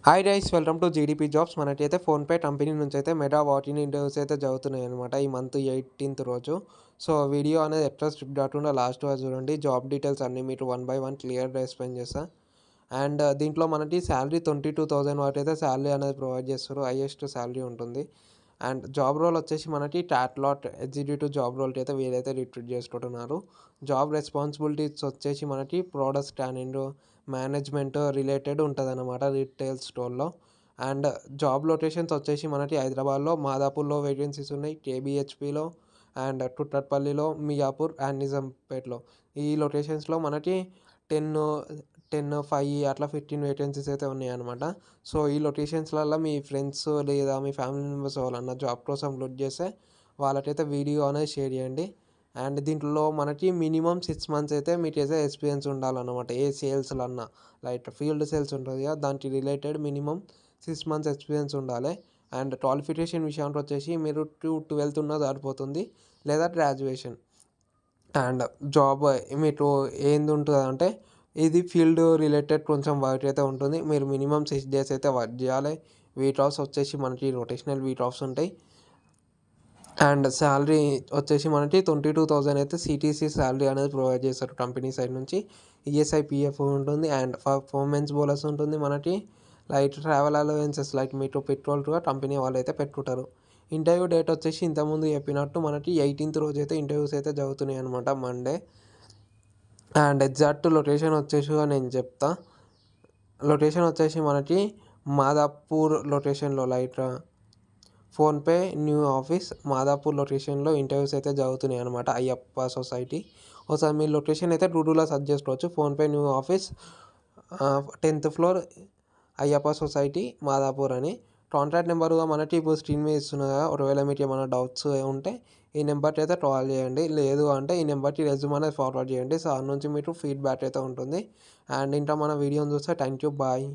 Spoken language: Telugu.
Hi guys, welcome to GDP jobs. మనకైతే ఫోన్పే కంపెనీ నుంచి అయితే మెగా వాకిన్ ఇంటర్వ్యూస్ అయితే జరుగుతున్నాయి అనమాట ఈ మంత్ 18th రోజు. సో వీడియో అనేది ఎట్లా స్కిప్ కాకుండా లాస్ట్ వరకు చూడండి. జాబ్ డీటెయిల్స్ అన్నీ మీకు 1 by 1 క్లియర్గా ఎక్స్ప్లెయిన్ చేస్తా. అండ్ దీంట్లో మనకి శాలరీ 22,000 వరకు అయితే శాలరీ అనేది ప్రొవైడ్ చేస్తారు. హైయెస్ట్ శాలరీ ఉంటుంది. అండ్ జాబ్ రోల్ వచ్చేసి మనకి టాట్లాట్ ఎగ్జిక్యూటివ్ జాబ్ రోల్కి అయితే వీరైతే రిక్రూట్ చేసుకుంటున్నారు. జాబ్ రెస్పాన్సిబిలిటీస్ వచ్చేసి మనకి ప్రోడక్ట్ స్కానింగ్, మేనేజ్మెంట్ రిలేటెడ్ ఉంటుందన్నమాట రీటైల్ స్టోర్లో. అండ్ జాబ్ లొకేషన్స్ వచ్చేసి మనకి హైదరాబాద్లో మాదాపూర్లో వేకెన్సీస్ ఉన్నాయి, కేబిహెచ్పిలో అండ్ టుట్టట్పల్లిలో, మియాపూర్ అండ్ నిజాంపేట్లో. ఈ లొకేషన్స్లో మనకి 5 అట్లా 15 వేకెన్సీస్ అయితే ఉన్నాయన్నమాట. సో ఈ లొకేషన్స్లలో మీ ఫ్రెండ్స్ లేదా మీ ఫ్యామిలీ మెంబర్స్ ఎవరన్నా జాబ్ కోసం లుక్ చేస్తే వాళ్ళకైతే వీడియో అనేది షేర్ చేయండి. అండ్ దీంట్లో మనకి మినిమం 6 months అయితే మీకైతే ఎక్స్పీరియన్స్ ఉండాలన్నమాట. ఏ సేల్స్లన్నా లైక్ ఫీల్డ్ సేల్స్ ఉంటుంది కదా, దానికి రిలేటెడ్ మినిమం 6 months ఎక్స్పీరియన్స్ ఉండాలి. అండ్ క్వాలిఫికేషన్ విషయానికి వచ్చేసి మీరు 12th ఉన్నా సరిపోతుంది, లేదా గ్రాడ్యుయేషన్. అండ్ జాబ్ మీకు ఏంది ఉంటుంది అంటే ఇది ఫీల్డ్ రిలేటెడ్ కొంచెం వర్క్ అయితే ఉంటుంది. మీరు మినిమం 6 days అయితే వర్క్ చేయాలి. వీక్ ఆఫ్స్ వచ్చేసి మనకి రొటేషనల్ వీక్ ఆఫ్స్ ఉంటాయి. అండ్ శాలరీ వచ్చేసి మనకి 22,000 అయితే సిటీసీ శాలరీ అనేది ప్రొవైడ్ చేస్తారు కంపెనీ సైడ్ నుంచి. ఈఎస్ఐ పిఎఫ్ ఉంటుంది అండ్ పర్ఫార్మెన్స్ బోనస్ ఉంటుంది మనకి. లైక్ ట్రావెల్ అలవెన్సెస్ లైక్ మీకు పెట్రోల్ కూడా కంపెనీ వాళ్ళు అయితే పెట్టుకుంటారు. ఇంటర్వ్యూ డేట్ వచ్చేసి ఇంతకుముందు చెప్పినట్టు మనకి 18th రోజు అయితే ఇంటర్వ్యూస్ అయితే జరుగుతున్నాయి అనమాట, మండే. అండ్ ఎగ్జాక్ట్ లొకేషన్ వచ్చేసి నేను చెప్తా. లొకేషన్ వచ్చేసి మనకి మాదాపూర్ లొకేషన్లో like PhonePe new office Madhapur లొకేషన్లో ఇంటర్వ్యూస్ అయితే జరుగుతున్నాయి అనమాట, అయ్యప్ప సొసైటీ. ఒకసారి మీ లొకేషన్ అయితే గూగుల్లో సెర్చ్ చేసుకోవచ్చు. PhonePe new office 10th floor Ayyappa society Madhapur అని. కాంటాక్ట్ నెంబర్గా మనకి ఇప్పుడు స్క్రీన్ మీద ఇస్తున్నారు కదా. ఒకవేళ మీకు ఏమైనా డౌట్స్ ఉంటే ఈ నెంబర్కి అయితే కాల్ చేయండి, లేదు అంటే ఈ నెంబర్కి రెజ్యూమ్ అనేది ఫార్వర్డ్ చేయండి. సో ఆ నుంచి మీకు ఫీడ్బ్యాక్ అయితే ఉంటుంది. అండ్ ఇంకా మన వీడియోని చూస్తే థ్యాంక్ యూ, బాయ్.